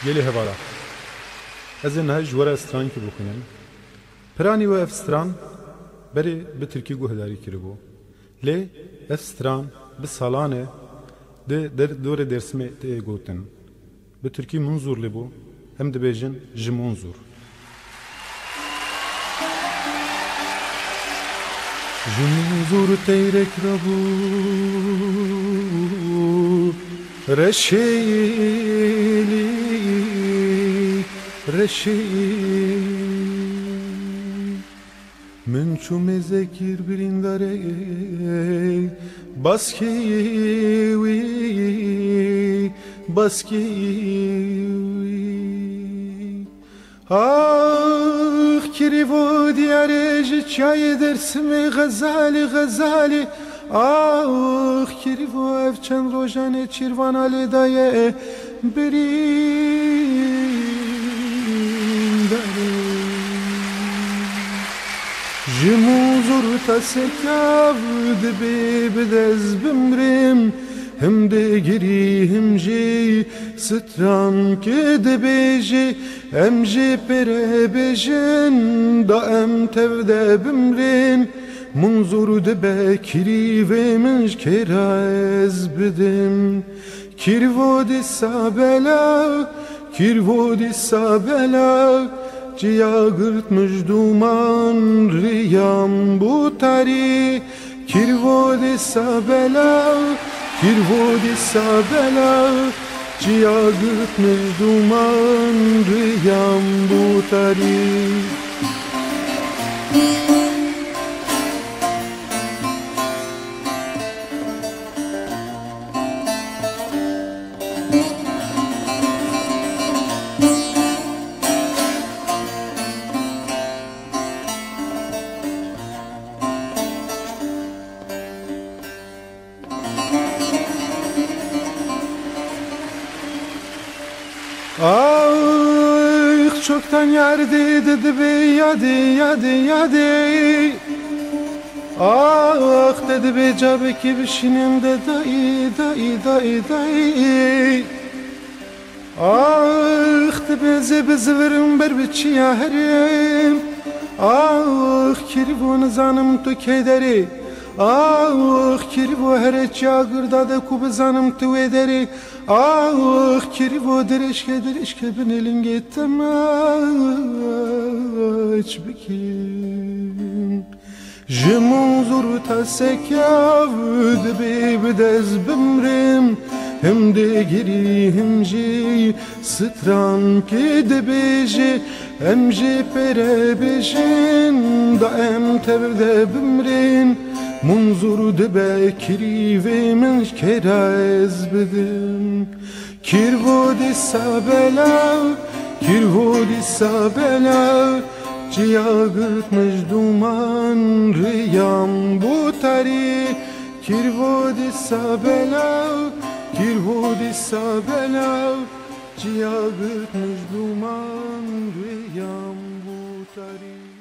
Gelê hevara. Ez ê niha ji stran ki bixwînim. Piranî we ev stran berê bi Tirkî guhdarî kiribû. Lê ev stran bi salan e dorê Dêrsimê tê gotin. Bi Tirkî Munzûr libû, em dibêjin ji Munzûr. Ji Munzûr teyrek rabû reşêlî min çû mêzekîr birîndarê baskê wî ah kirîvo diyarê ji çayê Dêrsimê Xezalî ah kirîvo ev çend rojanê çîrvana lê daye birîndarê ji Munzûr ta sekav dibê bi dez bimrim him de girî him jî stran kê dibêjî em jê pêre bêjin da em tev de bimrên Munzûr dibe kirîvê min ji kêra ez bidim kirvo dîsa bela ciya girtmiş duman riyam bu tarî kirvo dîsa bela ciya girtmiş duman riyam bu tarî. Ah çoktan yerdi dedi yadi ah dedi be cabeki bişinin de dayı ah dedi zebizverim berbiçi yaherim ah kirivon zanım tu kederi ah kirivo here çağırda da kubzanım tu ederi ah kirivo dereşke ben elin gittim aç bikim ji Munzûr ta sekav dibê bi dez bimrim hem de girî him jî stran kê dibêjî em jê pêre bêjin da em tev de bimrên Munzûr dibe kirîvê min ji kêra ez bidim kirvo dîsa bela ciya girtmiş duman riyam bu tarî kirvo dîsa bela ciya girtmiş duman riyam bu tarî.